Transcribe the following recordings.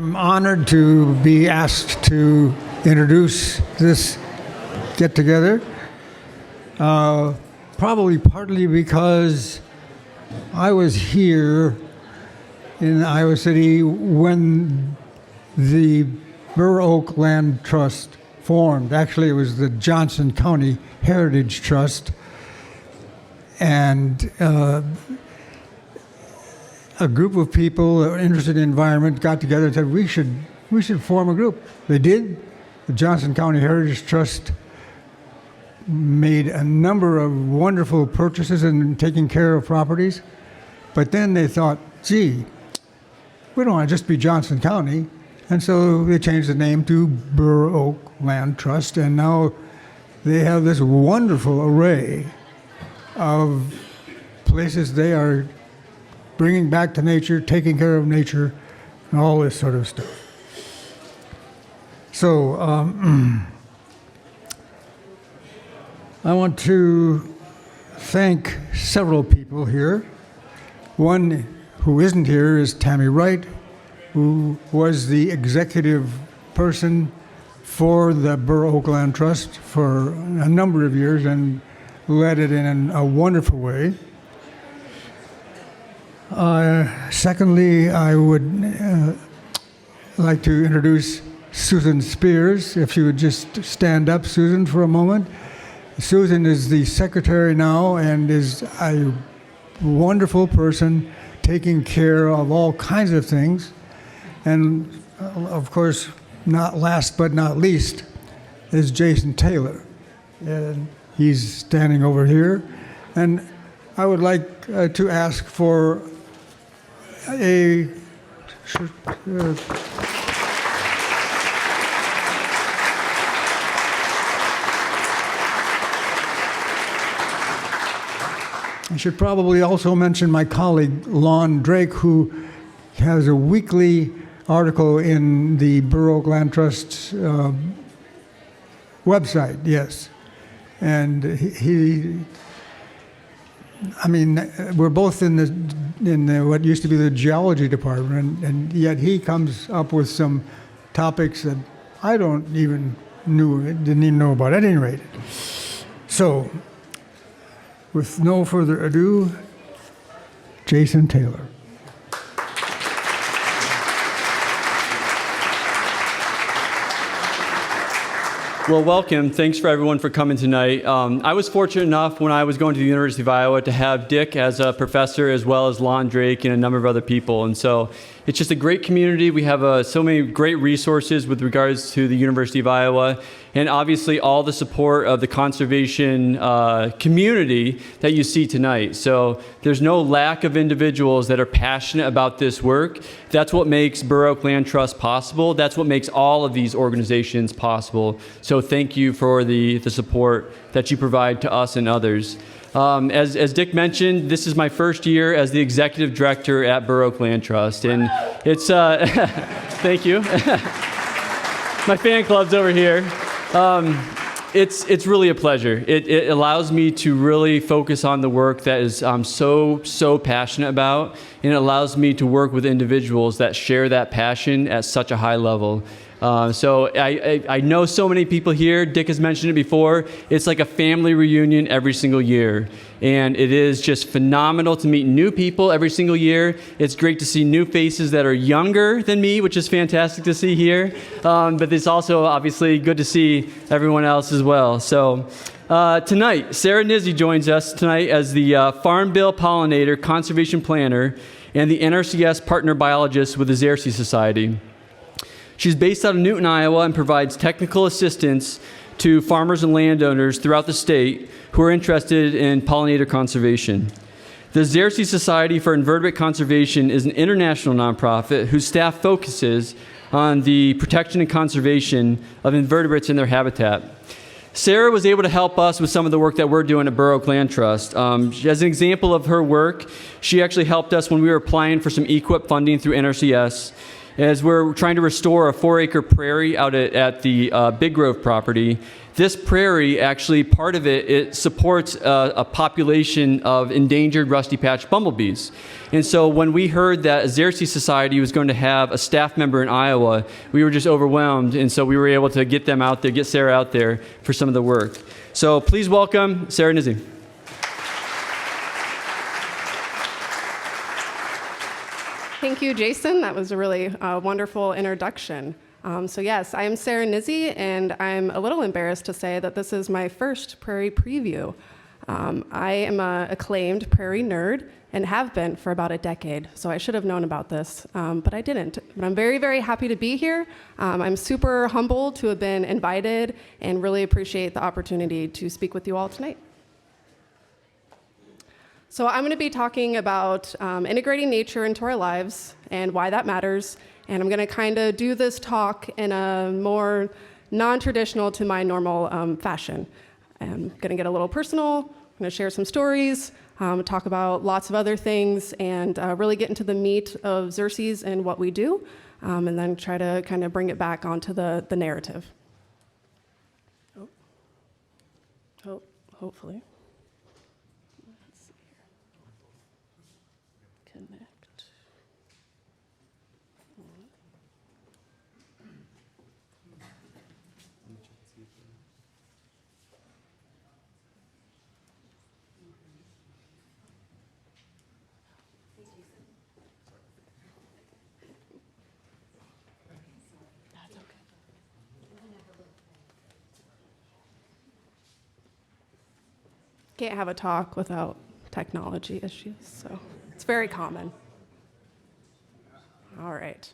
I'm honored to be asked to introduce this get-together, probably partly because I was here in Iowa City when the Bur Oak Land Trust formed. Actually, it was the Johnson County Heritage Trust, and a group of people interested in the environment got together and said we should form a group. They did. The Johnson County Heritage Trust made a number of wonderful purchases and taking care of properties, but then they thought, gee, we don't want to just be Johnson County, and so they changed the name to Bur Oak Land Trust, and now they have this wonderful array of places they are bringing back to nature, taking care of nature, and all this sort of stuff. So I want to thank several people here. One who isn't here is Tammy Wright, who was the executive person for the Bur Oak Land Trust for a number of years and led it in a wonderful way. Secondly, I would like to introduce Susan Spears. If you would just stand up, Susan, for a moment. Susan is the secretary now and is a wonderful person taking care of all kinds of things. And of course, not last but not least, is Jason Taylor. And he's standing over here. And I would like to ask for I should probably also mention my colleague, Lon Drake, who has a weekly article in the Bur Oak Land Trust's website, yes. And we're both in the what used to be the geology department, and yet he comes up with some topics that I didn't even know about at any rate. So, with no further ado, Jason Taylor. Well, welcome. Thanks for everyone for coming tonight. I was fortunate enough when I was going to the University of Iowa to have Dick as a professor as well as Lon Drake and a number of other people. And so it's just a great community. We have so many great resources with regards to the University of Iowa and obviously all the support of the conservation community that you see tonight. So there's no lack of individuals that are passionate about this work. That's what makes Bur Oak Land Trust possible. That's what makes all of these organizations possible. So thank you for the support that you provide to us and others. As Dick mentioned, this is my first year as the executive director at Bur Oak Land Trust, and it's thank you. My fan club's over here. It's really a pleasure. It allows me to really focus on the work that is I'm so passionate about, and it allows me to work with individuals that share that passion at such a high level. So I know so many people here. Dick has mentioned it before. It's like a family reunion every single year. And it is just phenomenal to meet new people every single year. It's great to see new faces that are younger than me, which is fantastic to see here. But it's also obviously good to see everyone else as well. So tonight, Sarah Nizzi joins us tonight as the Farm Bill Pollinator Conservation Planner and the NRCS Partner Biologist with the Xerces Society. She's based out of Newton, Iowa, and provides technical assistance to farmers and landowners throughout the state who are interested in pollinator conservation. The Xerces Society for Invertebrate Conservation is an international nonprofit whose staff focuses on the protection and conservation of invertebrates in their habitat. Sarah was able to help us with some of the work that we're doing at Bur Oak Land Trust. As an example of her work, she actually helped us when we were applying for some EQIP funding through NRCS. as we're trying to restore a 4-acre prairie out at the Big Grove property. This prairie, actually, part of it supports a population of endangered rusty-patched bumblebees. And so when we heard that Xerces Society was going to have a staff member in Iowa, we were just overwhelmed, and so we were able to get them out there, get Sarah out there for some of the work. So please welcome Sarah Nizzi. Thank you, Jason. That was a really wonderful introduction. So yes, I am Sarah Nizzi, and I'm a little embarrassed to say that this is my first Prairie Preview. I am an acclaimed prairie nerd and have been for about a decade, so I should have known about this, but I didn't. But I'm very, very happy to be here. I'm super humbled to have been invited and really appreciate the opportunity to speak with you all tonight. So I'm going to be talking about integrating nature into our lives and why that matters. And I'm going to kind of do this talk in a more non-traditional to my normal fashion. I'm going to get a little personal. I'm going to share some stories, talk about lots of other things, and really get into the meat of Xerces and what we do, and then try to kind of bring it back onto the narrative. Hopefully. Let's see here. Connect. Can't have a talk without technology issues, so it's very common. All right.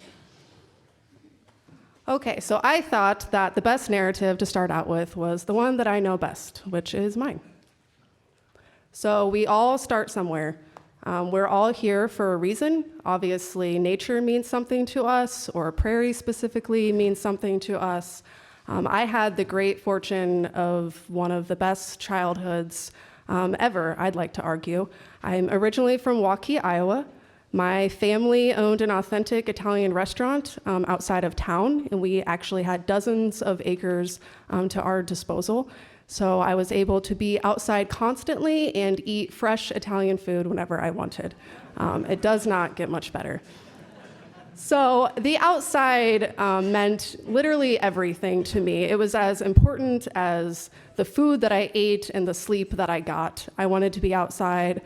Okay, so I thought that the best narrative to start out with was the one that I know best, which is mine. So we all start somewhere. We're all here for a reason. Obviously, nature means something to us, or prairie specifically means something to us. I had the great fortune of one of the best childhoods ever, I'd like to argue. I'm originally from Waukee, Iowa. My family owned an authentic Italian restaurant outside of town, and we actually had dozens of acres to our disposal. So I was able to be outside constantly and eat fresh Italian food whenever I wanted. It does not get much better. So the outside meant literally everything to me. It was as important as the food that I ate and the sleep that I got. I wanted to be outside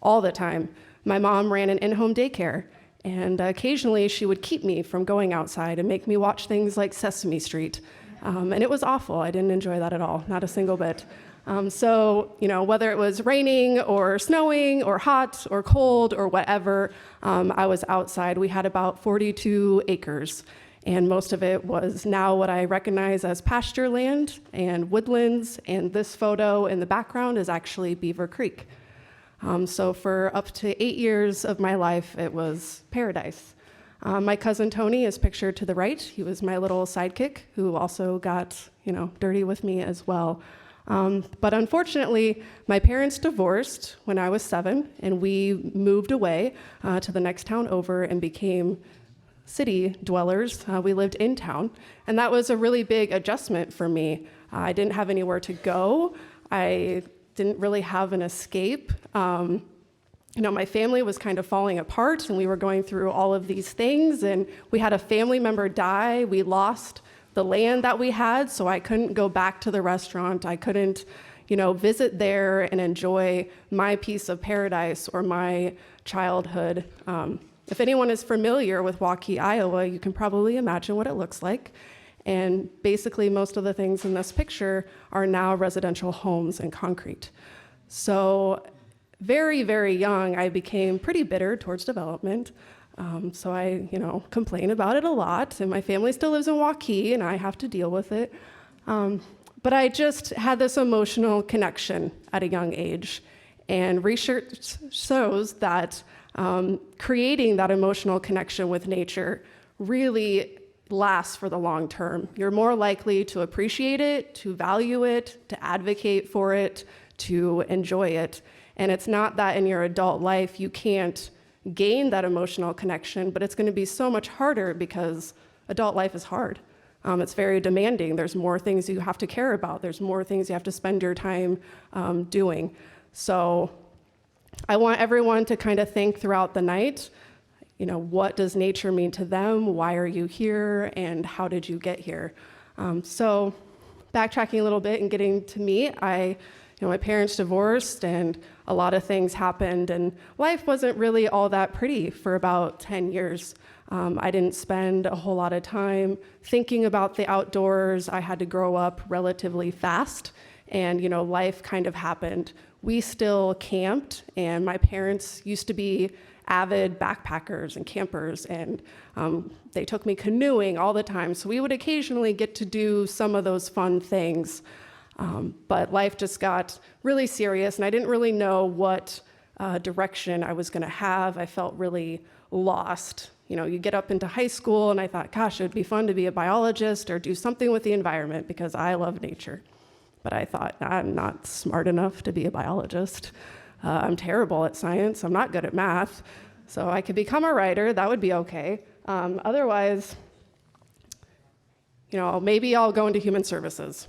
all the time. My mom ran an in-home daycare, and occasionally she would keep me from going outside and make me watch things like Sesame Street. And it was awful. I didn't enjoy that at all, not a single bit. So, whether it was raining or snowing or hot or cold or whatever, I was outside. We had about 42 acres, and most of it was now what I recognize as pasture land and woodlands, and this photo in the background is actually Beaver Creek. So for up to 8 years of my life, it was paradise. My cousin Tony is pictured to the right. He was my little sidekick who also got, dirty with me as well. But unfortunately, my parents divorced when I was 7, and we moved away to the next town over and became city dwellers. We lived in town, and that was a really big adjustment for me. I didn't have anywhere to go. I didn't really have an escape. My family was kind of falling apart, and we were going through all of these things, and we had a family member die. We lost the land that we had, so I couldn't go back to the restaurant. I couldn't, visit there and enjoy my piece of paradise or my childhood. If anyone is familiar with Waukee, Iowa, you can probably imagine what it looks like. And basically, most of the things in this picture are now residential homes and concrete. So very, very young, I became pretty bitter towards development. So I, complain about it a lot, and my family still lives in Waukee, and I have to deal with it. But I just had this emotional connection at a young age, and research shows that creating that emotional connection with nature really lasts for the long term. You're more likely to appreciate it, to value it, to advocate for it, to enjoy it. And it's not that in your adult life you can't gain that emotional connection, but it's going to be so much harder because adult life is hard. It's very demanding. There's more things you have to care about. There's more things you have to spend your time doing. So I want everyone to kind of think throughout the night, what does nature mean to them? Why are you here? And how did you get here? So backtracking a little bit and getting to me, my parents divorced and a lot of things happened, and life wasn't really all that pretty for about 10 years. I didn't spend a whole lot of time thinking about the outdoors. I had to grow up relatively fast, and life kind of happened. We still camped, and my parents used to be avid backpackers and campers, and they took me canoeing all the time, so we would occasionally get to do some of those fun things. But life just got really serious, and I didn't really know what direction I was going to have. I felt really lost. You get up into high school, and I thought, gosh, it'd be fun to be a biologist or do something with the environment because I love nature. But I thought, I'm not smart enough to be a biologist. I'm terrible at science. I'm not good at math. So I could become a writer. That would be okay. Otherwise, maybe I'll go into human services.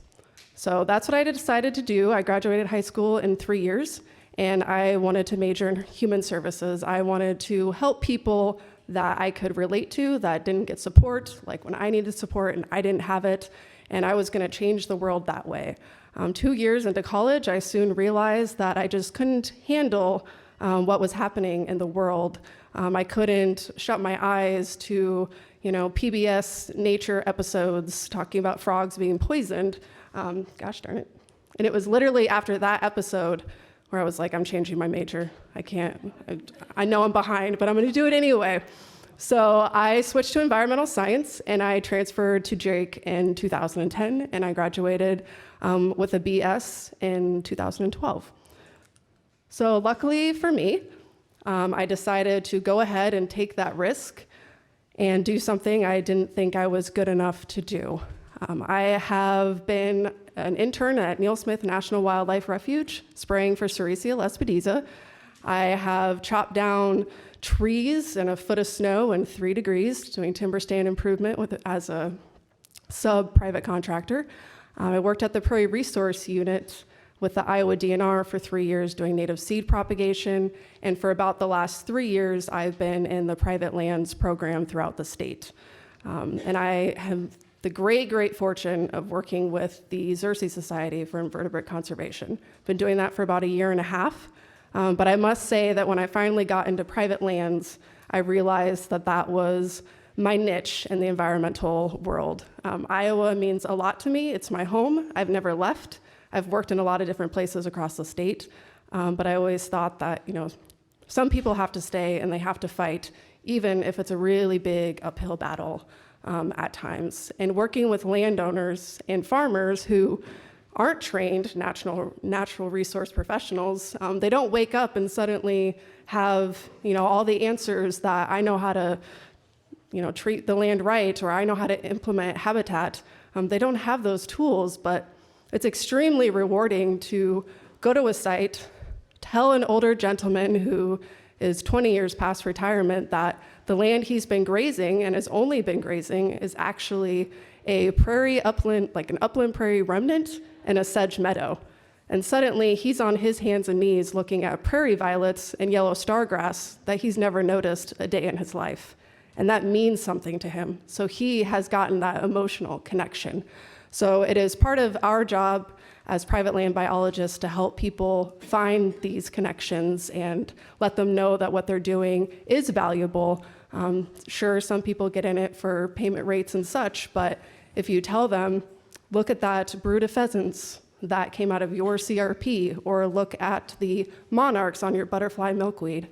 So that's what I decided to do. I graduated high school in 3 years, and I wanted to major in human services. I wanted to help people that I could relate to that didn't get support, like when I needed support and I didn't have it, and I was going to change the world that way. 2 years into college, I soon realized that I just couldn't handle what was happening in the world. I couldn't shut my eyes to, PBS nature episodes talking about frogs being poisoned. Gosh darn it. And it was literally after that episode where I was like, I'm changing my major. I know I'm behind, but I'm going to do it anyway. So I switched to environmental science, and I transferred to Drake in 2010, and I graduated with a BS in 2012. So luckily for me, I decided to go ahead and take that risk and do something I didn't think I was good enough to do. I have been an intern at Neil Smith National Wildlife Refuge, spraying for Xerces lespedeza. I have chopped down trees in a foot of snow in 3 degrees, doing timber stand improvement as a sub-private contractor. I worked at the Prairie Resource Unit with the Iowa DNR for 3 years doing native seed propagation, and for about the last 3 years, I've been in the private lands program throughout the state. And I have the great fortune of working with the Xerces Society for Invertebrate Conservation. Been doing that for about 1.5 years. But I must say that when I finally got into private lands, I realized that that was my niche in the environmental world. Iowa means a lot to me. It's my home. I've never left. I've worked in a lot of different places across the state. But I always thought that, some people have to stay and they have to fight, even if it's a really big uphill battle at times. And working with landowners and farmers who aren't trained natural resource professionals, they don't wake up and suddenly have all the answers that I know how to treat the land right, or I know how to implement habitat. They don't have those tools, but it's extremely rewarding to go to a site, tell an older gentleman who is 20 years past retirement that the land he's been grazing and has only been grazing is actually a prairie upland, like an upland prairie remnant and a sedge meadow. And suddenly he's on his hands and knees looking at prairie violets and yellow stargrass that he's never noticed a day in his life. And that means something to him. So he has gotten that emotional connection. So it is part of our job as private land biologists to help people find these connections and let them know that what they're doing is valuable. Sure, some people get in it for payment rates and such, but if you tell them, look at that brood of pheasants that came out of your CRP, or look at the monarchs on your butterfly milkweed,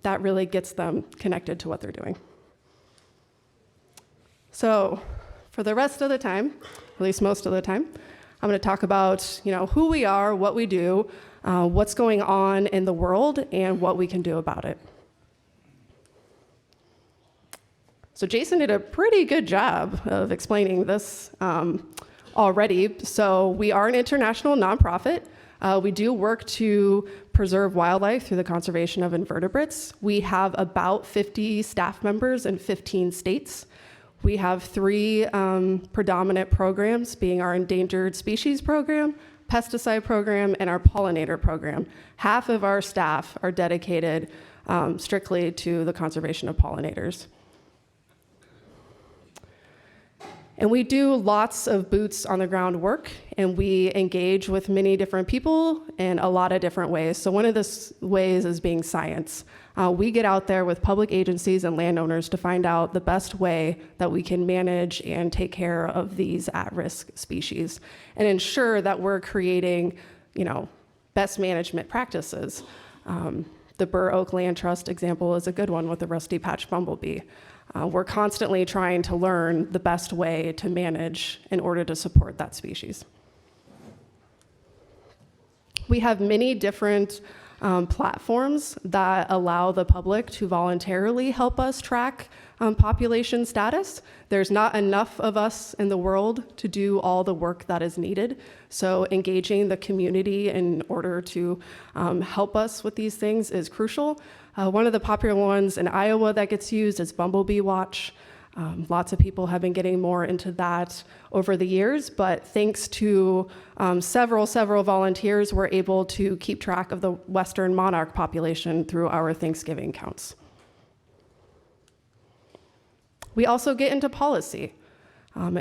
that really gets them connected to what they're doing. So for the rest of the time, at least most of the time, I'm going to talk about who we are, what we do, what's going on in the world, and what we can do about it. So Jason did a pretty good job of explaining this already. So we are an international nonprofit. We do work to preserve wildlife through the conservation of invertebrates. We have about 50 staff members in 15 states. We have 3 predominant programs, being our endangered species program, pesticide program, and our pollinator program. Half of our staff are dedicated strictly to the conservation of pollinators. And we do lots of boots on the ground work, and we engage with many different people in a lot of different ways. So one of the ways is being science. We get out there with public agencies and landowners to find out the best way that we can manage and take care of these at-risk species and ensure that we're creating, best management practices. The Bur Oak Land Trust example is a good one with the rusty patch bumblebee. We're constantly trying to learn the best way to manage in order to support that species. We have many different platforms that allow the public to voluntarily help us track population status. There's not enough of us in the world to do all the work that is needed. So engaging the community in order to help us with these things is crucial. One of the popular ones in Iowa that gets used is Bumblebee Watch. Lots of people have been getting more into that over the years, but thanks to several volunteers, we're able to keep track of the western monarch population through our Thanksgiving counts. We also get into policy.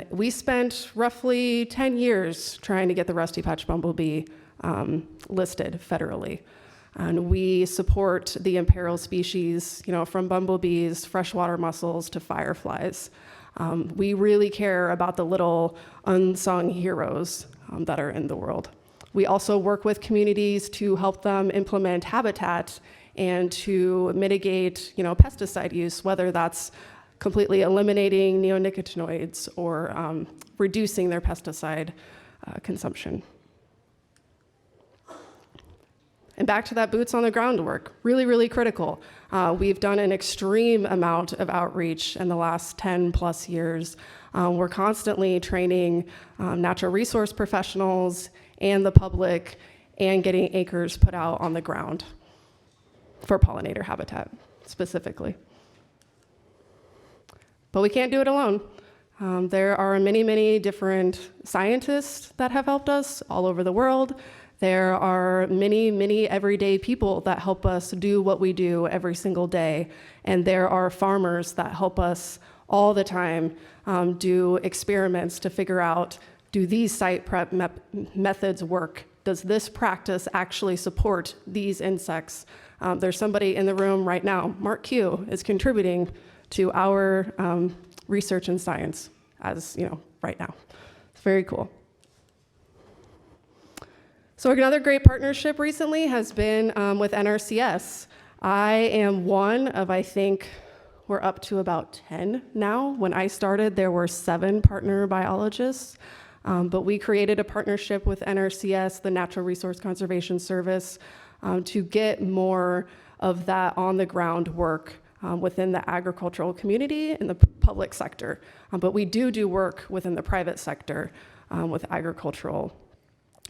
We spent roughly 10 years trying to get the rusty patch bumblebee listed federally. And we support the imperiled species, from bumblebees, freshwater mussels, to fireflies. We really care about the little unsung heroes that are in the world. We also work with communities to help them implement habitat and to mitigate, pesticide use, whether that's completely eliminating neonicotinoids or reducing their pesticide consumption. And back to that boots on the ground work, really critical. We've done an extreme amount of outreach in the last 10 plus years. We're constantly training natural resource professionals and the public and getting acres put out on the ground for pollinator habitat specifically. But we can't do it alone. There are many different scientists that have helped us all over the world. There are many everyday people that help us do what we do every single day. And there are farmers that help us all the time do experiments to figure out, do these site prep methods work? Does this practice actually support these insects? There's somebody in the room right now, Mark Q, is contributing to our research and science right now. It's very cool. So another great partnership recently has been with NRCS. I am one of, I think, we're up to about 10 now. When I started, there were 7 partner biologists, but we created a partnership with NRCS, the Natural Resource Conservation Service, to get more of that on-the-ground work within the agricultural community and the public sector. But we do work within the private sector with agricultural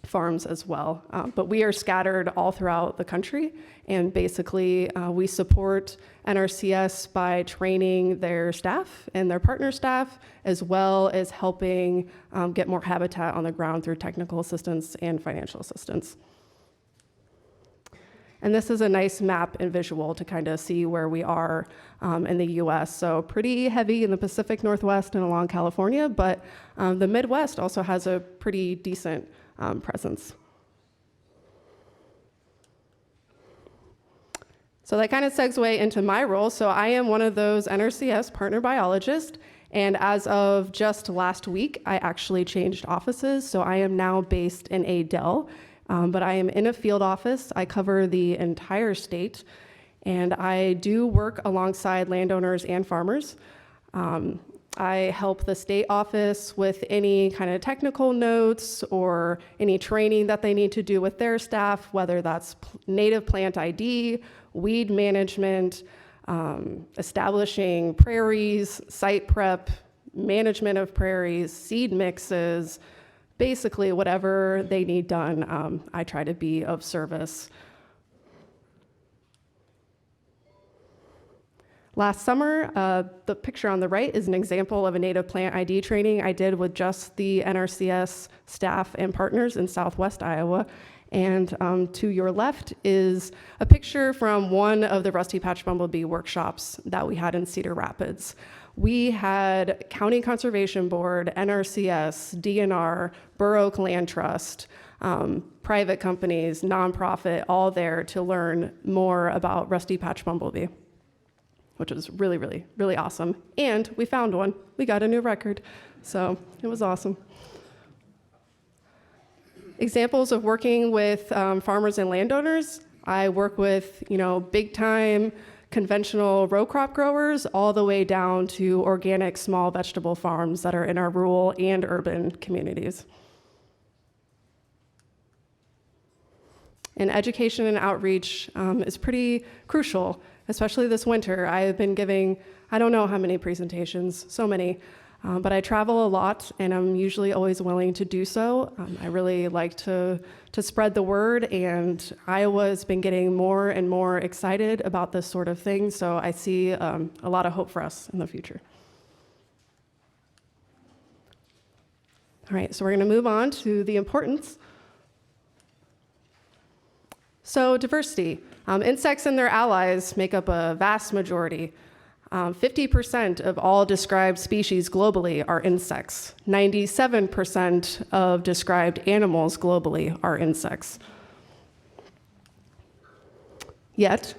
farms as well. But we are scattered all throughout the country, and basically we support NRCS by training their staff and their partner staff, as well as helping get more habitat on the ground through technical assistance and financial assistance. And this is a nice map and visual to kind of see where we are in the US. So pretty heavy in the Pacific Northwest and along California, but the Midwest also has a pretty decent presence. So that kind of segues into my role. So I am one of those NRCS partner biologists, and as of just last week, I actually changed offices. So I am now based in Adel, but I am in a field office. I cover the entire state, and I do work alongside landowners and farmers. I help the state office with any kind of technical notes or any training that they need to do with their staff, whether that's native plant ID, weed management, establishing prairies, site prep, management of prairies, seed mixes, basically whatever they need done, I try to be of service. Last summer, the picture on the right is an example of a native plant ID training I did with just the NRCS staff and partners in Southwest Iowa. And to your left is a picture from one of the Rusty Patch Bumblebee workshops that we had in Cedar Rapids. We had County Conservation Board, NRCS, DNR, Bur Oak Land Trust, private companies, nonprofit, all there to learn more about Rusty Patch Bumblebee, which was really, really, really awesome. And we found one. We got a new record. So it was awesome. Examples of working with farmers and landowners. I work with, big time conventional row crop growers all the way down to organic small vegetable farms that are in our rural and urban communities. And education and outreach is pretty crucial, especially this winter. I have been giving, I don't know how many presentations, so many, but I travel a lot and I'm usually always willing to do so. I really like to spread the word, and Iowa's been getting more and more excited about this sort of thing, so I see a lot of hope for us in the future. All right, so we're gonna move on to the importance. So diversity. Insects and their allies make up a vast majority. 50% of all described species globally are insects. 97% of described animals globally are insects. Yet,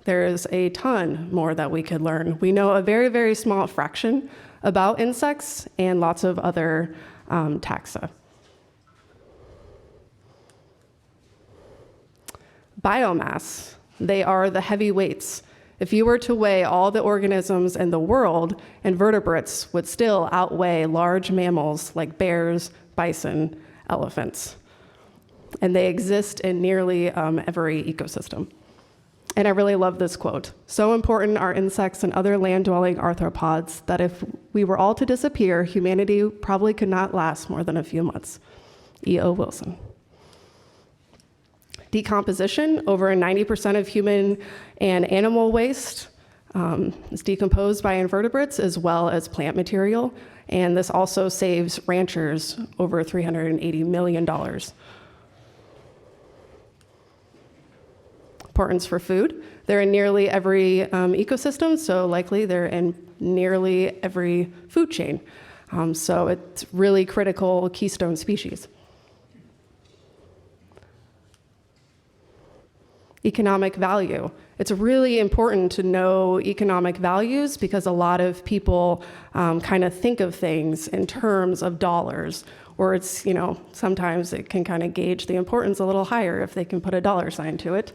there is a ton more that we could learn. We know a very, very small fraction about insects and lots of other taxa. Biomass, they are the heavyweights. If you were to weigh all the organisms in the world, invertebrates would still outweigh large mammals like bears, bison, elephants. And they exist in nearly every ecosystem. And I really love this quote. So important are insects and other land-dwelling arthropods that if we were all to disappear, humanity probably could not last more than a few months. E.O. Wilson. Decomposition, over 90% of human and animal waste is decomposed by invertebrates as well as plant material, and this also saves ranchers over $380 million. Importance for food. They're in nearly every ecosystem, so likely they're in nearly every food chain. So it's really critical keystone species. Economic value. It's really important to know economic values because a lot of people kind of think of things in terms of dollars, or it's, sometimes it can kind of gauge the importance a little higher if they can put a dollar sign to it.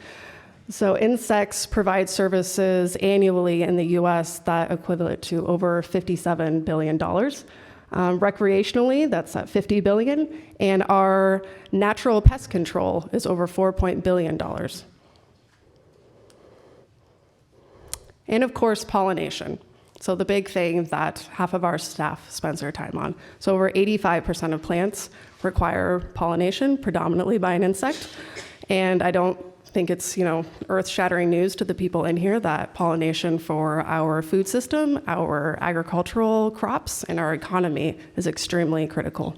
So insects provide services annually in the US that equivalent to over $57 billion. Recreationally, that's at $50 billion, and our natural pest control is over $4 billion. And of course, pollination. So the big thing that half of our staff spends their time on. So over 85% of plants require pollination, predominantly by an insect. And I don't think it's, earth-shattering news to the people in here that pollination for our food system, our agricultural crops, and our economy is extremely critical.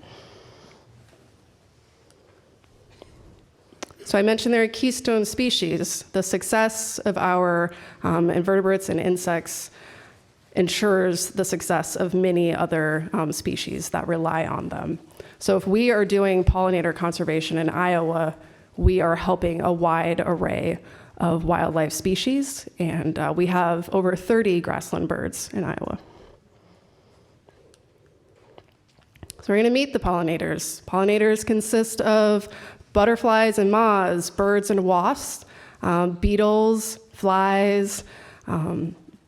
So I mentioned there are keystone species. The success of our invertebrates and insects ensures the success of many other species that rely on them. So if we are doing pollinator conservation in Iowa, we are helping a wide array of wildlife species, and we have over 30 grassland birds in Iowa. So we're going to meet the pollinators. Pollinators consist of butterflies and moths, birds and wasps, beetles, flies,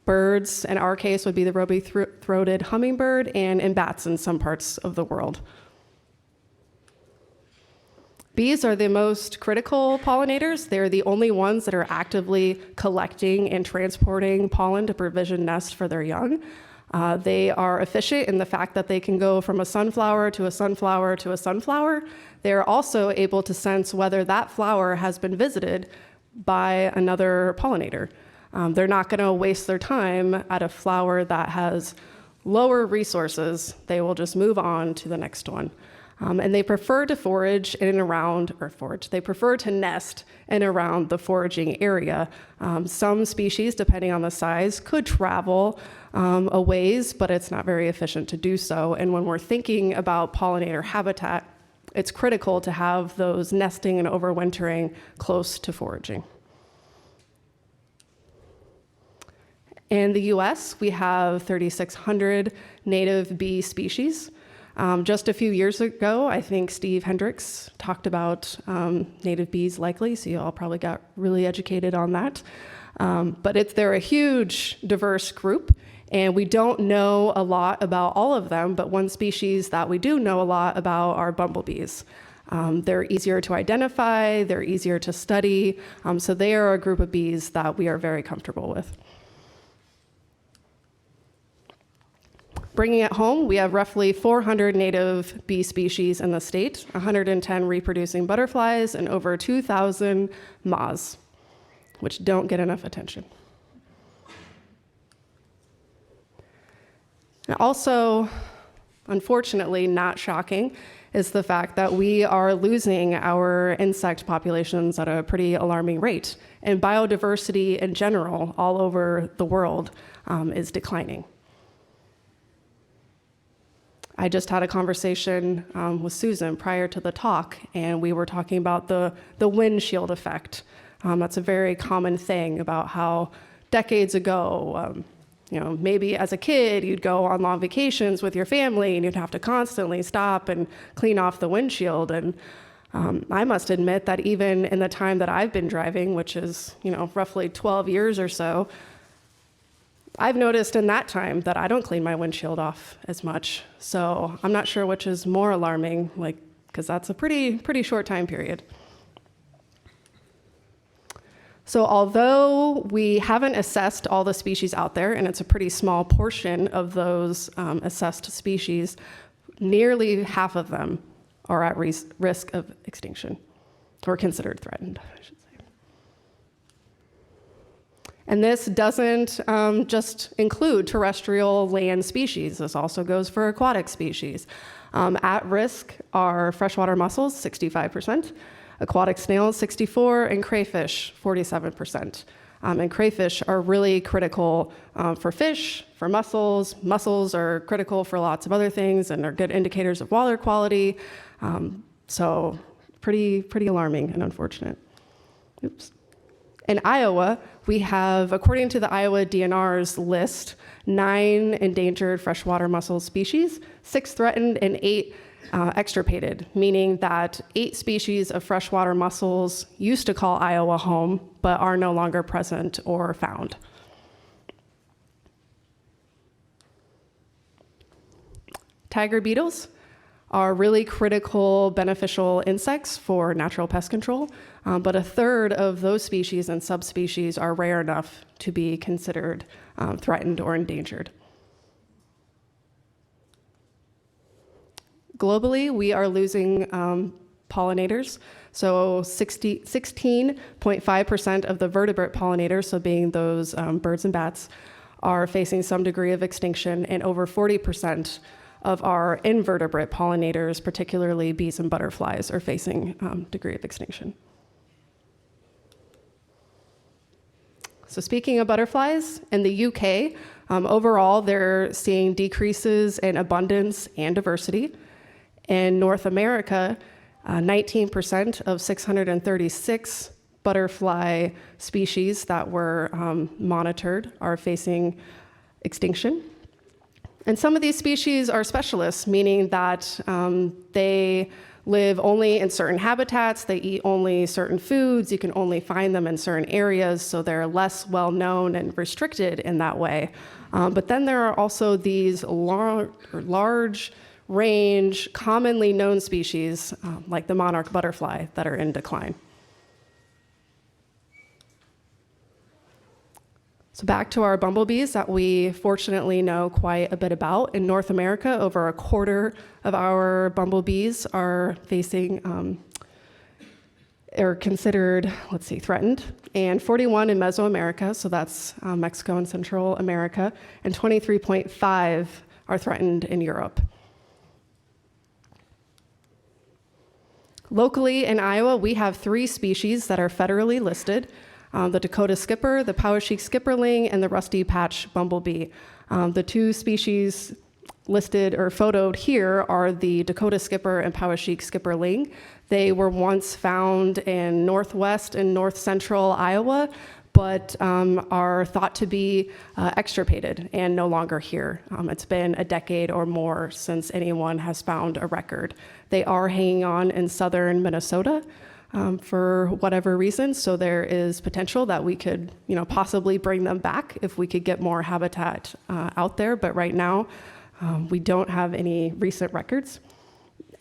birds, in our case would be the ruby-throated hummingbird, and in bats in some parts of the world. Bees are the most critical pollinators. They're the only ones that are actively collecting and transporting pollen to provision nests for their young. They are efficient in the fact that they can go from a sunflower to a sunflower to a sunflower. They're also able to sense whether that flower has been visited by another pollinator. They're not going to waste their time at a flower that has lower resources. They will just move on to the next one. And they prefer to forage in and around, or forage, they prefer to nest in and around the foraging area. Some species, depending on the size, could travel a ways, but it's not very efficient to do so. And when we're thinking about pollinator habitat, it's critical to have those nesting and overwintering close to foraging. In the US, we have 3,600 native bee species. Just a few years ago, I think Steve Hendricks talked about native bees likely, so you all probably got really educated on that. But they're a huge, diverse group, and we don't know a lot about all of them, but one species that we do know a lot about are bumblebees. They're easier to identify, they're easier to study, so they are a group of bees that we are very comfortable with. Bringing it home, we have roughly 400 native bee species in the state, 110 reproducing butterflies, and over 2,000 moths, which don't get enough attention. And also, unfortunately, not shocking, is the fact that we are losing our insect populations at a pretty alarming rate. And biodiversity in general, all over the world, is declining. I just had a conversation with Susan prior to the talk, and we were talking about the windshield effect. That's a very common thing about how decades ago, maybe as a kid, you'd go on long vacations with your family, and you'd have to constantly stop and clean off the windshield. And I must admit that even in the time that I've been driving, which is roughly 12 years or so, I've noticed in that time that I don't clean my windshield off as much. So I'm not sure which is more alarming, because that's a pretty short time period. So although we haven't assessed all the species out there, and it's a pretty small portion of those assessed species, nearly half of them are at risk of extinction, or considered threatened, I should say. And this doesn't just include terrestrial land species. This also goes for aquatic species. At risk are freshwater mussels, 65%, aquatic snails, 64%, and crayfish, 47%. And crayfish are really critical for fish, for mussels. Mussels are critical for lots of other things and are good indicators of water quality. So pretty alarming and unfortunate. Oops. In Iowa, we have, according to the Iowa DNR's list, 9 endangered freshwater mussel species, 6 threatened, and 8 extirpated, meaning that 8 species of freshwater mussels used to call Iowa home, but are no longer present or found. Tiger beetles are really critical beneficial insects for natural pest control, but a third of those species and subspecies are rare enough to be considered threatened or endangered. Globally, we are losing pollinators. So 16.5% of the vertebrate pollinators, so being those birds and bats, are facing some degree of extinction, and over 40% of our invertebrate pollinators, particularly bees and butterflies, are facing degree of extinction. So speaking of butterflies, in the UK, overall, they're seeing decreases in abundance and diversity. In North America, 19% of 636 butterfly species that were monitored are facing extinction. And some of these species are specialists, meaning that they live only in certain habitats, they eat only certain foods, you can only find them in certain areas, so they're less well-known and restricted in that way. But then there are also these large range, commonly known species, like the monarch butterfly, that are in decline. So back to our bumblebees that we fortunately know quite a bit about. In North America, over a quarter of our bumblebees are facing are considered, threatened, and 41 in Mesoamerica, so that's Mexico and Central America, and 23.5 are threatened in Europe. Locally in Iowa, we have 3 species that are federally listed: the Dakota skipper, the Poweshiek skipperling, and the rusty patch bumblebee. The 2 species listed or photoed here are the Dakota skipper and Poweshiek skipperling. They were once found in northwest and north central Iowa, but are thought to be extirpated and no longer here. It's been a decade or more since anyone has found a record. They are hanging on in southern Minnesota for whatever reason, so there is potential that we could, possibly bring them back if we could get more habitat out there, but right now we don't have any recent records.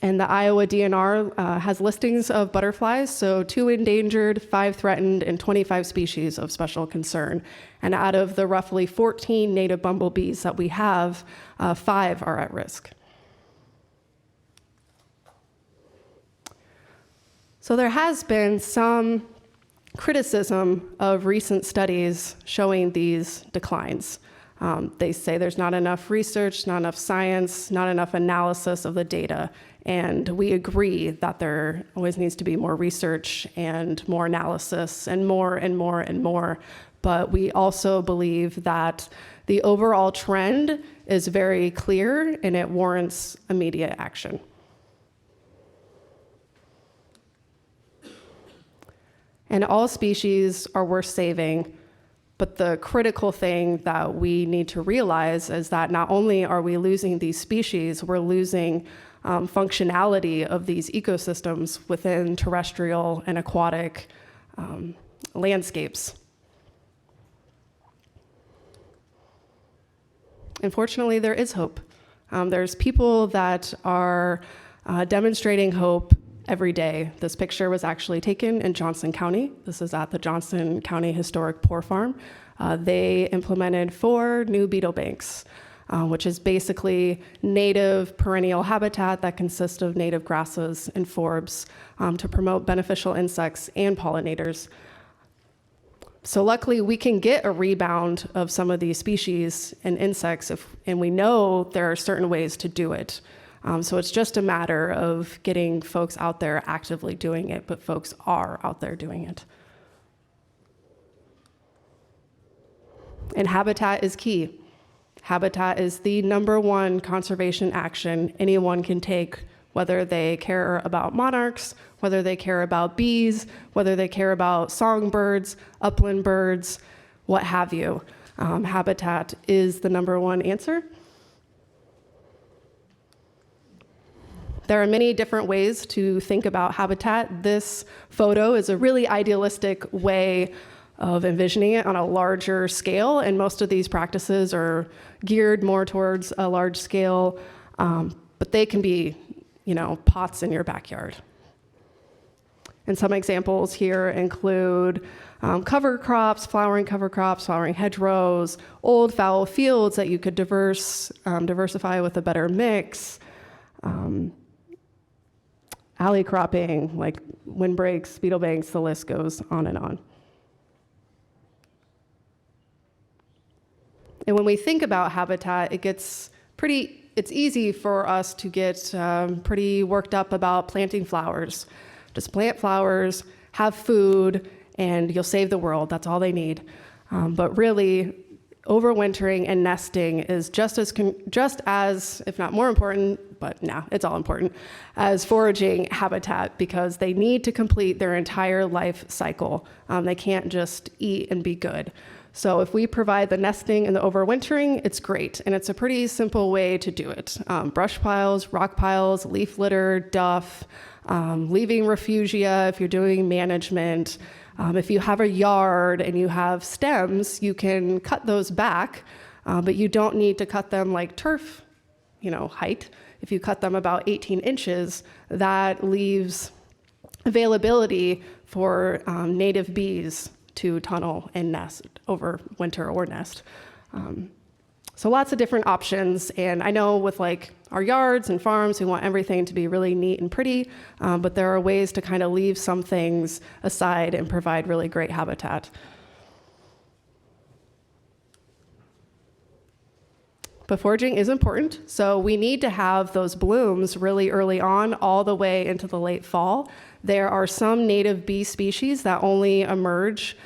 And the Iowa DNR has listings of butterflies, so 2 endangered, 5 threatened, and 25 species of special concern. And out of the roughly 14 native bumblebees that we have, 5 are at risk. So there has been some criticism of recent studies showing these declines. They say there's not enough research, not enough science, not enough analysis of the data. And we agree that there always needs to be more research and more analysis and more and more and more. But we also believe that the overall trend is very clear and it warrants immediate action. And all species are worth saving. But the critical thing that we need to realize is that not only are we losing these species, we're losing functionality of these ecosystems within terrestrial and aquatic landscapes. Unfortunately, there is hope. There's people that are demonstrating hope every day. This picture was actually taken in Johnson County. This is at the Johnson County Historic Poor Farm. They implemented 4 new beetle banks, which is basically native perennial habitat that consists of native grasses and forbs to promote beneficial insects and pollinators. So luckily, we can get a rebound of some of these species and insects, and we know there are certain ways to do it. So it's just a matter of getting folks out there actively doing it, but folks are out there doing it. And habitat is key. Habitat is the #1 conservation action anyone can take, whether they care about monarchs, whether they care about bees, whether they care about songbirds, upland birds, what have you. Habitat is the #1 answer. There are many different ways to think about habitat. This photo is a really idealistic way of envisioning it on a larger scale, and most of these practices are geared more towards a large scale, but they can be, pots in your backyard. And some examples here include cover crops, flowering hedgerows, old fallow fields that you could diversify with a better mix, alley cropping, like windbreaks, beetle banks, the list goes on and on. And when we think about habitat, it's easy for us to get pretty worked up about planting flowers. Just plant flowers, have food, and you'll save the world. That's all they need. But really, overwintering and nesting is just as, if not more important, but it's all important, as foraging habitat, because they need to complete their entire life cycle. They can't just eat and be good. So if we provide the nesting and the overwintering, it's great. And it's a pretty simple way to do it. Brush piles, rock piles, leaf litter, duff, leaving refugia if you're doing management. If you have a yard and you have stems, you can cut those back, but you don't need to cut them like turf, height. If you cut them about 18 inches, that leaves availability for native bees to tunnel and nest over winter or nest. So lots of different options, and I know with like our yards and farms, we want everything to be really neat and pretty, but there are ways to kind of leave some things aside and provide really great habitat. But foraging is important, so we need to have those blooms really early on, all the way into the late fall. There are some native bee species that only emerge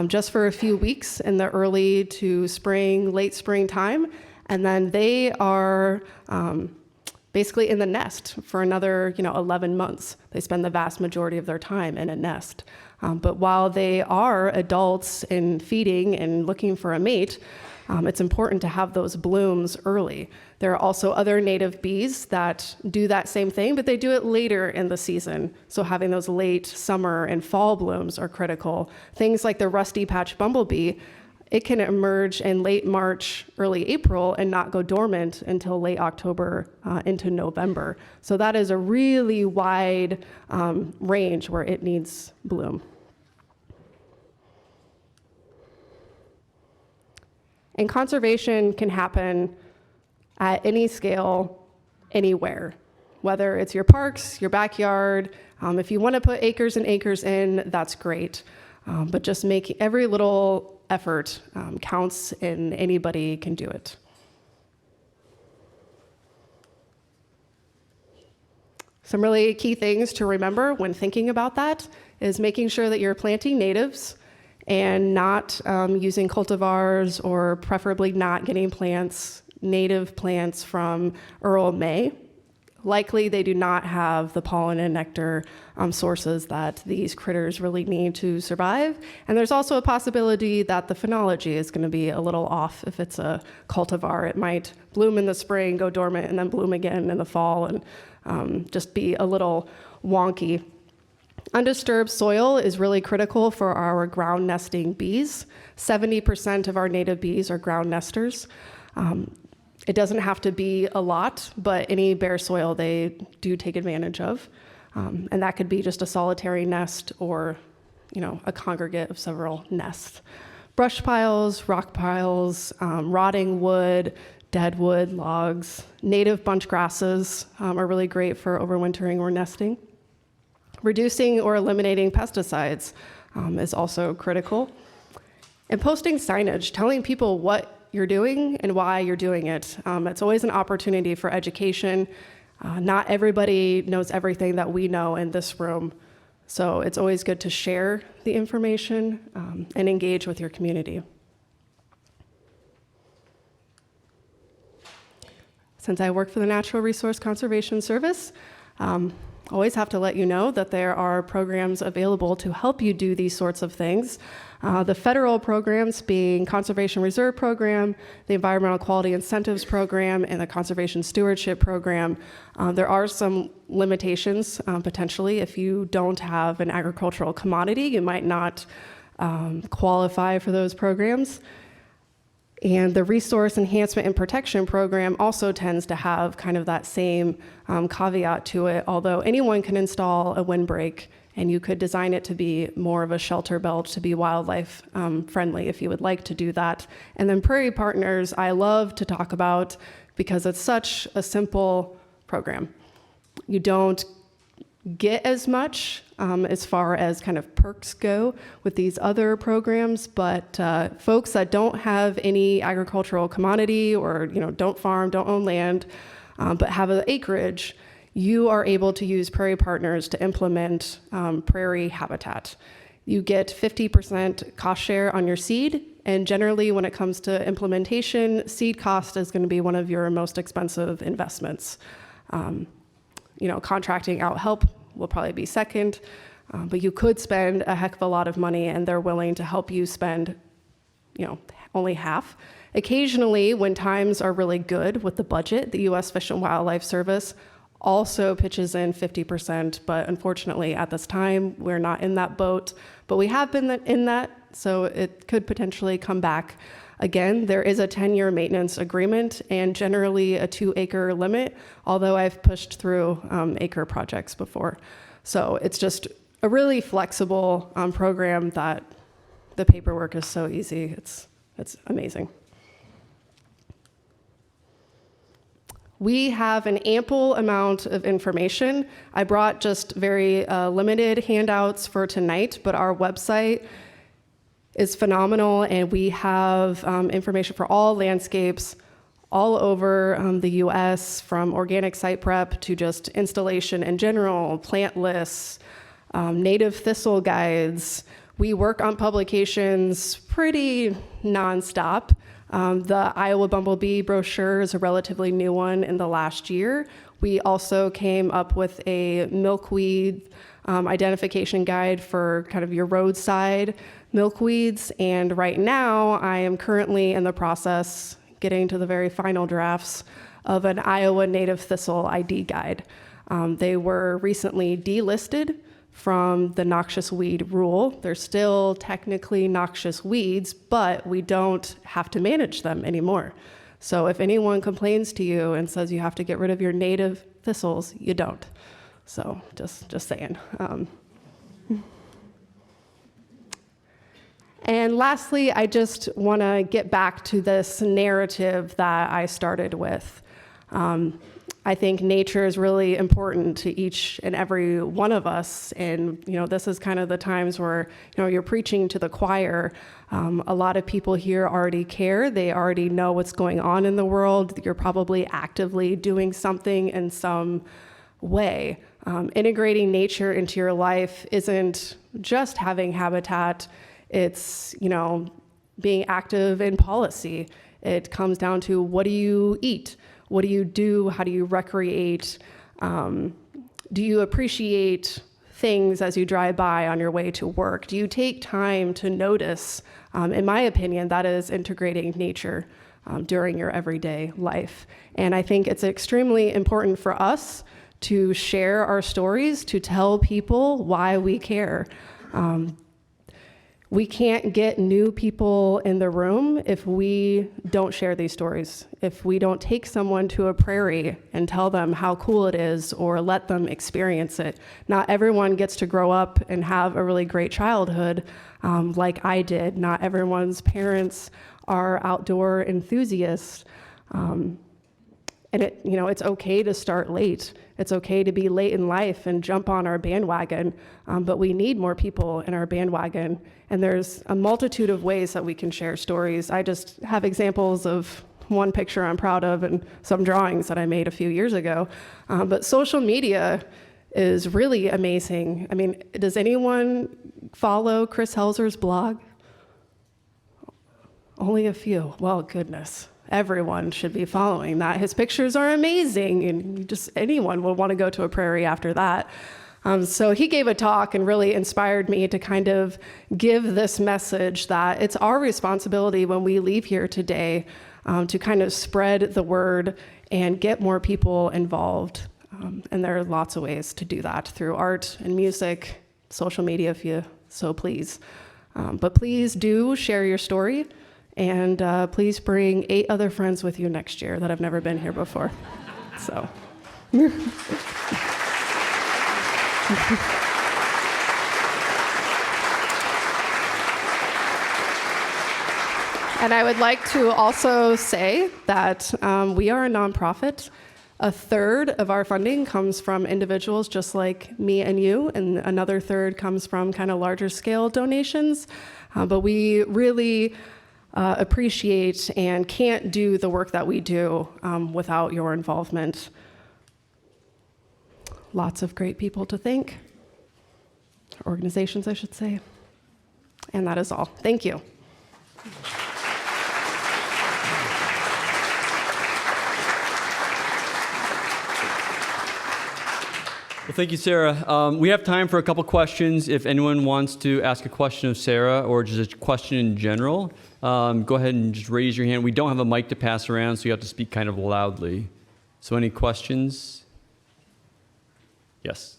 just for a few weeks in the early to spring, late spring time, and then they are basically in the nest for another 11 months. They spend the vast majority of their time in a nest. But while they are adults and feeding and looking for a mate, it's important to have those blooms early. There are also other native bees that do that same thing, but they do it later in the season. So having those late summer and fall blooms are critical. Things like the rusty patch bumblebee, it can emerge in late March, early April, and not go dormant until late October into November. So that is a really wide range where it needs bloom. And conservation can happen at any scale, anywhere, whether it's your parks, your backyard. If you want to put acres and acres in, that's great. But just make every little effort counts, and anybody can do it. Some really key things to remember when thinking about that is making sure that you're planting natives and not using cultivars, or preferably not getting native plants from Earl May. Likely they do not have the pollen and nectar sources that these critters really need to survive. And there's also a possibility that the phenology is going to be a little off if it's a cultivar. It might bloom in the spring, go dormant, and then bloom again in the fall, and just be a little wonky. Undisturbed soil is really critical for our ground nesting bees. 70% of our native bees are ground nesters. It doesn't have to be a lot, but any bare soil they do take advantage of. And that could be just a solitary nest or a congregate of several nests. Brush piles, rock piles, rotting wood, dead wood, logs, native bunch grasses are really great for overwintering or nesting. Reducing or eliminating pesticides is also critical. And posting signage, telling people what you're doing and why you're doing it. It's always an opportunity for education. Not everybody knows everything that we know in this room, so it's always good to share the information and engage with your community. Since I work for the Natural Resource Conservation Service, always have to let you know that there are programs available to help you do these sorts of things. The federal programs being Conservation Reserve Program, the Environmental Quality Incentives Program, and the Conservation Stewardship Program. There are some limitations, potentially. If you don't have an agricultural commodity, you might not qualify for those programs. And the Resource Enhancement and Protection Program also tends to have kind of that same caveat to it, although anyone can install a windbreak, and you could design it to be more of a shelter belt to be wildlife friendly if you would like to do that. And then Prairie Partners, I love to talk about because it's such a simple program. You don't get as much as far as kind of perks go with these other programs, but folks that don't have any agricultural commodity or don't farm, don't own land, but have an acreage, you are able to use Prairie Partners to implement prairie habitat. You get 50% cost share on your seed, and generally when it comes to implementation, seed cost is going to be one of your most expensive investments. Contracting out help will probably be second, but you could spend a heck of a lot of money, and they're willing to help you spend, only half. Occasionally, when times are really good with the budget, the U.S. Fish and Wildlife Service also pitches in 50%, but unfortunately at this time, we're not in that boat, but we have been in that, so it could potentially come back. Again, there is a 10-year maintenance agreement and generally a 2-acre limit, although I've pushed through acre projects before. So it's just a really flexible program that The paperwork is so easy. It's amazing. We have an ample amount of information. I brought just very limited handouts for tonight, but our website is phenomenal, and we have information for all landscapes all over the US, from organic site prep to just installation in general, plant lists, native thistle guides. We work on publications pretty nonstop. The Iowa Bumblebee brochure is a relatively new one in the last year. We also came up with a milkweed identification guide for kind of your roadside milkweeds. And right now, I am currently in the process, getting to the very final drafts, of an Iowa native thistle ID guide. They were recently delisted from the noxious weed rule. They're still technically noxious weeds, but we don't have to manage them anymore. So if anyone complains to you and says you have to get rid of your native thistles, you don't. So just saying. And lastly, I just want to get back to this narrative that I started with. I think nature is really important to each and every one of us. And, this is kind of the times where, you're preaching to the choir. A lot of people here already care. They already know what's going on in the world. You're probably actively doing something in some way. Integrating nature into your life isn't just having habitat. It's, being active in policy. It comes down to, what do you eat? What do you do? How do you recreate? Do you appreciate things as you drive by on your way to work? Do you take time to notice? In my opinion, that is integrating nature during your everyday life. And I think it's extremely important for us to share our stories, to tell people why we care. We can't get new people in the room if we don't share these stories, if we don't take someone to a prairie and tell them how cool it is or let them experience it. Not everyone gets to grow up and have a really great childhood like I did. Not everyone's parents are outdoor enthusiasts. And it's okay to start late. It's okay to be late in life and jump on our bandwagon, but we need more people in our bandwagon. And there's a multitude of ways that we can share stories. I just have examples of one picture I'm proud of and some drawings that I made a few years ago. But social media is really amazing. I mean, does anyone follow Chris Helzer's blog? Only a few. Well, goodness. Everyone should be following that. His pictures are amazing, and just anyone will want to go to a prairie after that. So he gave a talk and really inspired me to kind of give this message that it's our responsibility when we leave here today to kind of spread the word and get more people involved. And there are lots of ways to do that through art and music, social media if you so please. But please do share your story. And please bring 8 other friends with you next year that have never been here before. So. And I would like to also say that we are a nonprofit. A third of our funding comes from individuals just like me and you, and another third comes from kind of larger scale donations. But we really appreciate and can't do the work that we do without your involvement. Lots of great people to thank, organizations, I should say. And that is all. Thank you. Well, thank you, Sarah. We have time for a couple questions. If anyone wants to ask a question of Sarah or just a question in general, go ahead and just raise your hand. We don't have a mic to pass around, so you have to speak kind of loudly. So any questions? Yes.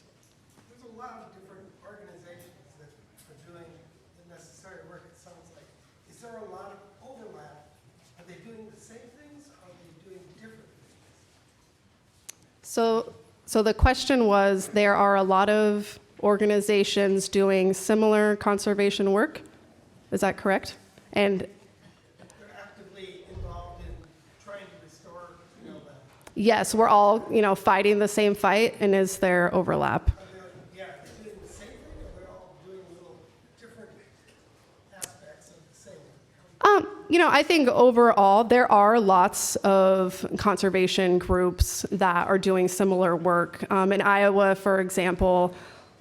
There's a lot of different organizations that are doing the necessary work, it sounds like. Is there a lot of overlap? Are they doing the same things, or are they doing different things? So the question was, there are a lot of organizations doing similar conservation work? Is that correct? And They're actively involved in trying to restore, you know, the, yes, we're all, fighting the same fight, and is there overlap? yeah, they're doing the same thing, or they're all doing little different aspects of the same thing? I think overall there are lots of conservation groups that are doing similar work. In Iowa, for example,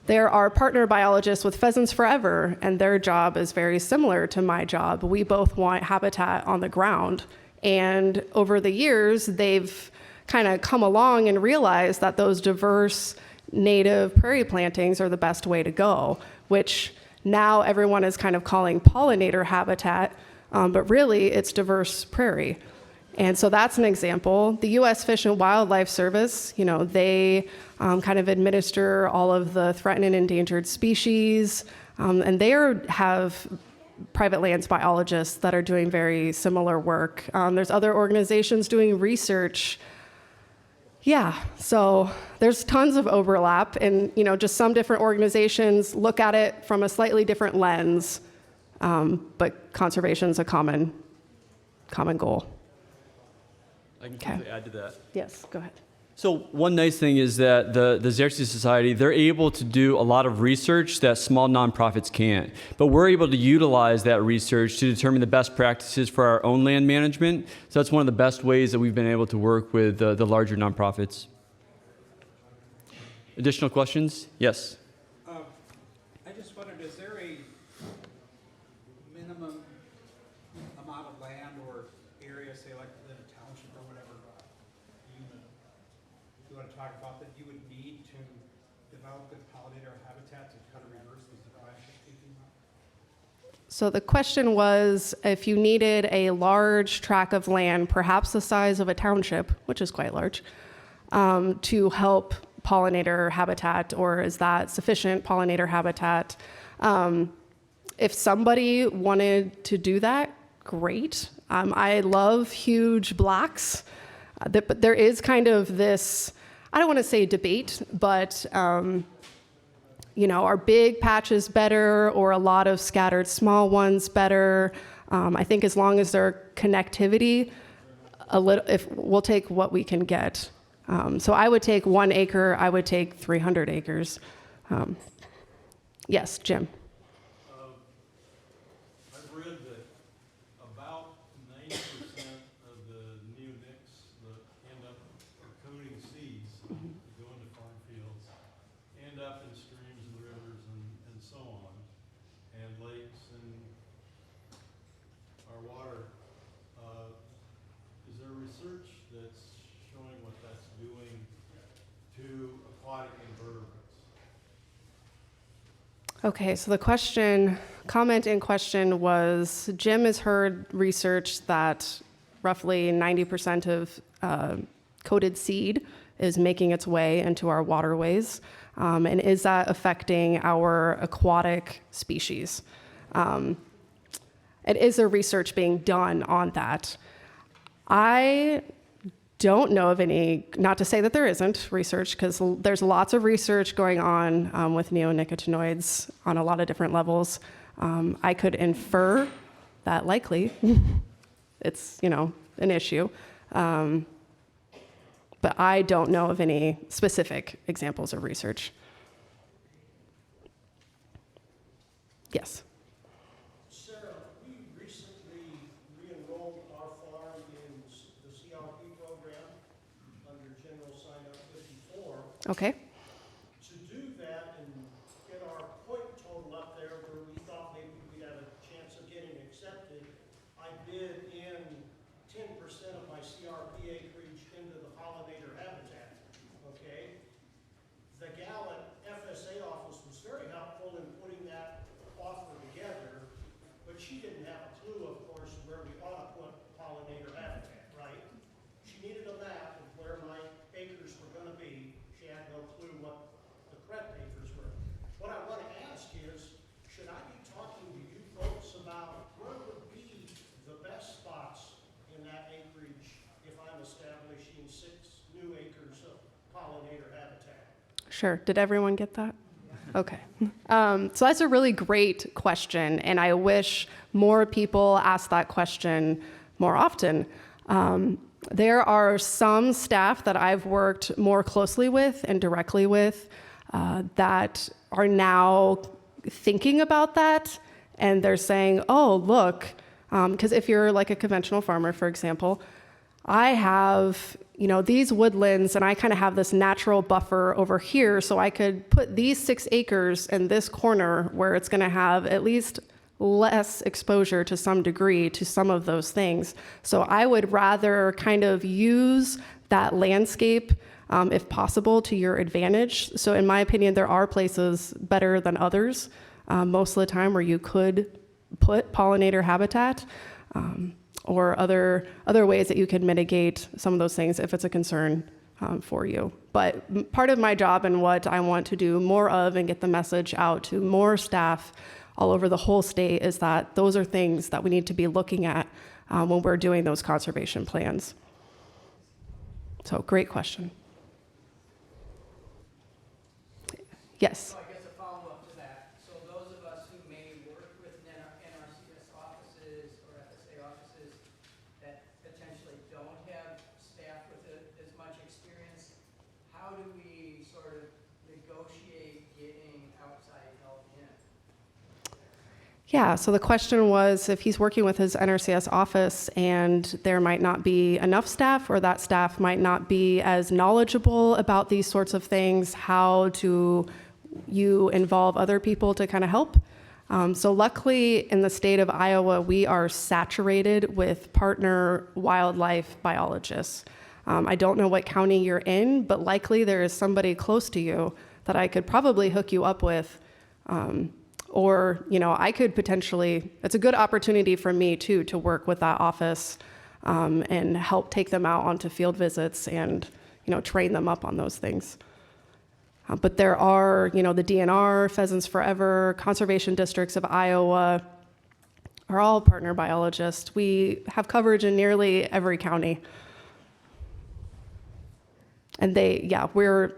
there are partner biologists with Pheasants Forever, and their job is very similar to my job. We both want habitat on the ground. And over the years, they've kind of come along and realized that those diverse native prairie plantings are the best way to go, which now everyone is kind of calling pollinator habitat, but really it's diverse prairie. And so that's an example. The U.S. Fish and Wildlife Service, they kind of administer all of the threatened and endangered species, and they have private lands biologists that are doing very similar work. There's other organizations doing research. Yeah, so there's tons of overlap, and just some different organizations look at it from a slightly different lens, but conservation is a common goal. I can quickly add to that. Yes, go ahead. So one nice thing is that the Xerces Society, they're able to do a lot of research that small nonprofits can't. But we're able to utilize that research to determine the best practices for our own land management. So that's one of the best ways that we've been able to work with the larger nonprofits. Additional questions? Yes. I just wondered, is there a minimum amount of land or area, say like within a township or whatever, you want to talk about that you would need to develop good pollinator habitat to kind of reverse these declines you're speaking about? So the question was if you needed a large tract of land, perhaps the size of a township, which is quite large, to help pollinator habitat, or is that sufficient pollinator habitat? If somebody wanted to do that, great. I love huge blocks, but there is kind of this, I don't want to say debate, but are big patches better or a lot of scattered small ones better? I think as long as there are connectivity, we'll take what we can get. So I would take 1 acre, I would take 300 acres. Yes, Jim. I've read that about 90% of the neonics that end up coating seeds that go into farm fields end up in streams and rivers and so on, and lakes and our water. Is there research that's showing what that's doing to aquatic invertebrates? Okay, so the comment in question was, Jim has heard research that roughly 90% of coated seed is making its way into our waterways, and is that affecting our aquatic species? And is there research being done on that? I don't know of any, not to say that there isn't research, because there's lots of research going on with neonicotinoids on a lot of different levels. I could infer that likely it's, an issue. But I don't know of any specific examples of research. Yes. Sarah, we recently re-enrolled our farm in the CRP program under General Sign Up 54. Okay. To do that and get our point total up there where we thought maybe we'd have a chance of getting accepted, I bid in 10% of my CRP acreage into the pollinator habitat, okay? The gal at FSA office was very helpful in putting that offer together, but she didn't have a clue, of course, where we ought to put pollinator habitat, right? She needed a map of where my acres were gonna be. She had no clue what the correct acres were. What I wanna ask is, should I be talking to you folks about where would be the best spots in that acreage if I'm establishing 6 new acres of pollinator habitat? Sure. Did everyone get that? Okay. So that's a really great question, and I wish more people ask that question more often. There are some staff that I've worked more closely with and directly with that are now thinking about that, and they're saying, oh, look, because if you're like a conventional farmer, for example, I have, these woodlands, and I kind of have this natural buffer over here, so I could put these 6 acres in this corner where it's going to have at least less exposure to some degree to some of those things. So I would rather kind of use that landscape, if possible, to your advantage. So in my opinion, there are places better than others most of the time where you could put pollinator habitat. Or other ways that you can mitigate some of those things if it's a concern for you. But part of my job and what I want to do more of and get the message out to more staff all over the whole state is that those are things that we need to be looking at when we're doing those conservation plans. So great question. Yes? I guess a follow-up to that. So those of us who may work with NRCS offices or FSA offices that potentially don't have staff with as much experience, how do we sort of negotiate getting outside help in? Yeah, so the question was if he's working with his NRCS office and there might not be enough staff or that staff might not be as knowledgeable about these sorts of things, how do you involve other people to kind of help? So luckily in the state of Iowa, we are saturated with partner wildlife biologists. I don't know what county you're in, but likely there is somebody close to you that I could probably hook you up with. Or, I could potentially, it's a good opportunity for me too to work with that office and help take them out onto field visits and, train them up on those things. But there are, the DNR, Pheasants Forever, conservation districts of Iowa are all partner biologists. We have coverage in nearly every county. And we're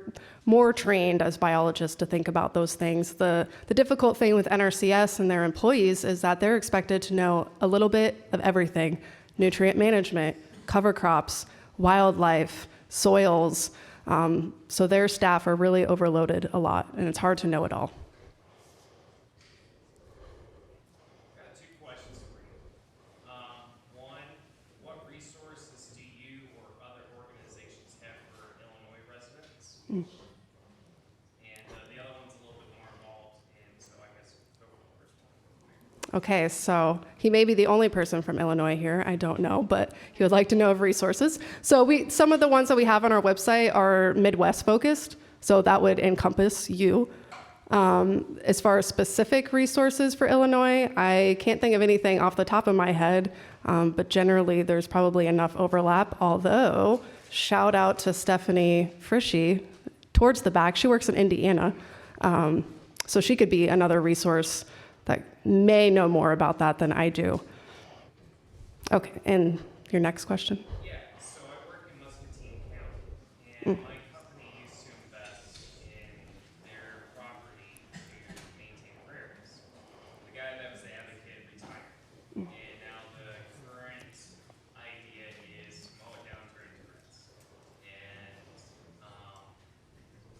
more trained as biologists to think about those things. The difficult thing with NRCS and their employees is that they're expected to know a little bit of everything: nutrient management, cover crops, wildlife, soils. So their staff are really overloaded a lot, and it's hard to know it all. Got 2 questions for you. One, what resources do you or other organizations have for Illinois residents? And the other one's a little bit more involved, and so I guess go with the first one. Okay, so he may be the only person from Illinois here, I don't know, but he would like to know of resources. So some of the ones that we have on our website are Midwest focused, so that would encompass you. As far as specific resources for Illinois, I can't think of anything off the top of my head, but generally there's probably enough overlap, although shout out to Stephanie Frischi towards the back. She works in Indiana, so she could be another resource that may know more about that than I do. Okay, and your next question? Yeah, so I work in Muscatine County, and my company used to invest in their property to maintain prairies. The guy that was the advocate retired, and now the current idea is to mow it down for endurance. And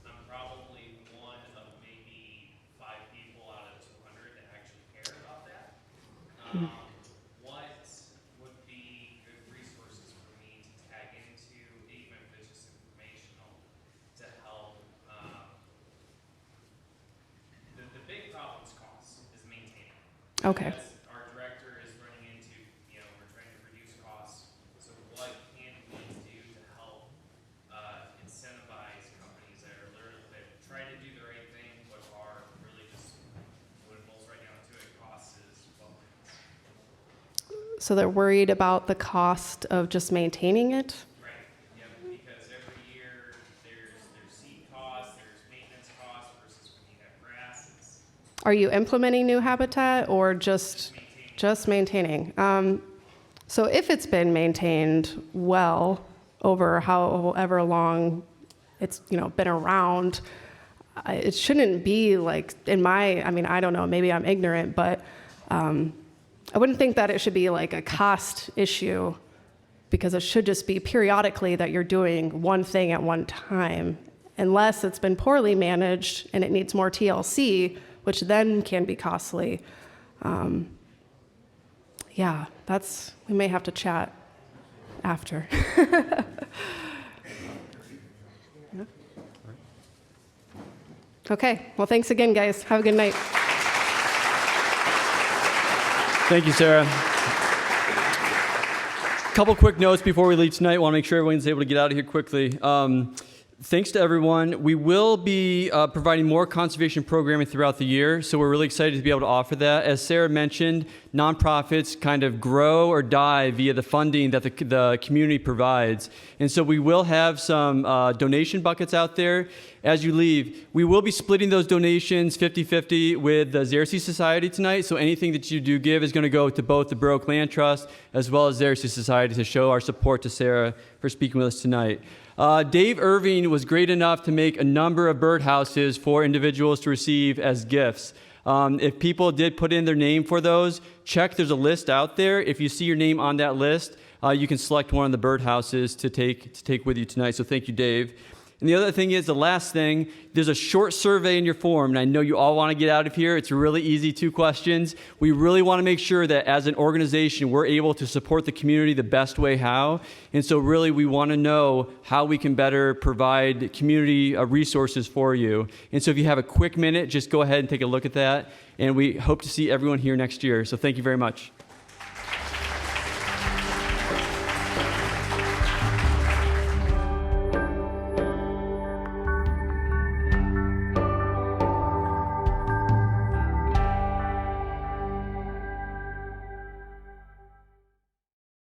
I'm probably one of maybe 5 people out of 200 that actually care about that. What would be good resources for me to tag into, even if it's just informational, to help? The big problem is cost, is maintaining. Okay. As our director is running into, we're trying to reduce costs. So what can we do to help incentivize companies that try to do the right thing, but are really just, when it boils right down to it, cost is well. So they're worried about the cost of just maintaining it? Right, yep, because every year there's seed costs, there's maintenance costs versus when you have grass. Are you implementing new habitat or just maintaining? So if it's been maintained well over however long it's been around, it shouldn't be like, I mean, I don't know, maybe I'm ignorant, but I wouldn't think that it should be like a cost issue, because it should just be periodically that you're doing one thing at one time, unless it's been poorly managed and it needs more TLC, which then can be costly. Yeah, we may have to chat after. Yeah. Okay, well, thanks again, guys. Have a good night. Thank you, Sarah. Couple quick notes before we leave tonight. Want to make sure everyone's able to get out of here quickly. Thanks to everyone. We will be providing more conservation programming throughout the year, so we're really excited to be able to offer that. As Sarah mentioned, nonprofits kind of grow or die via the funding that the community provides. And so we will have some donation buckets out there. As you leave, we will be splitting those donations 50-50 with the Xerces Society tonight, so anything that you do give is going to go to both the Bur Oak Land Trust as well as Xerces Society to show our support to Sarah for speaking with us tonight. Dave Irving was great enough to make a number of birdhouses for individuals to receive as gifts. If people did put in their name for those, check, there's a list out there. If you see your name on that list, you can select one of the birdhouses to take with you tonight. So thank you, Dave. And the other thing is, the last thing, there's a short survey in your form, and I know you all want to get out of here. It's really easy, 2 questions. We really want to make sure that as an organization, we're able to support the community the best way how. And so really, we want to know how we can better provide community resources for you. And so if you have a quick minute, just go ahead and take a look at that. And we hope to see everyone here next year. So thank you very much.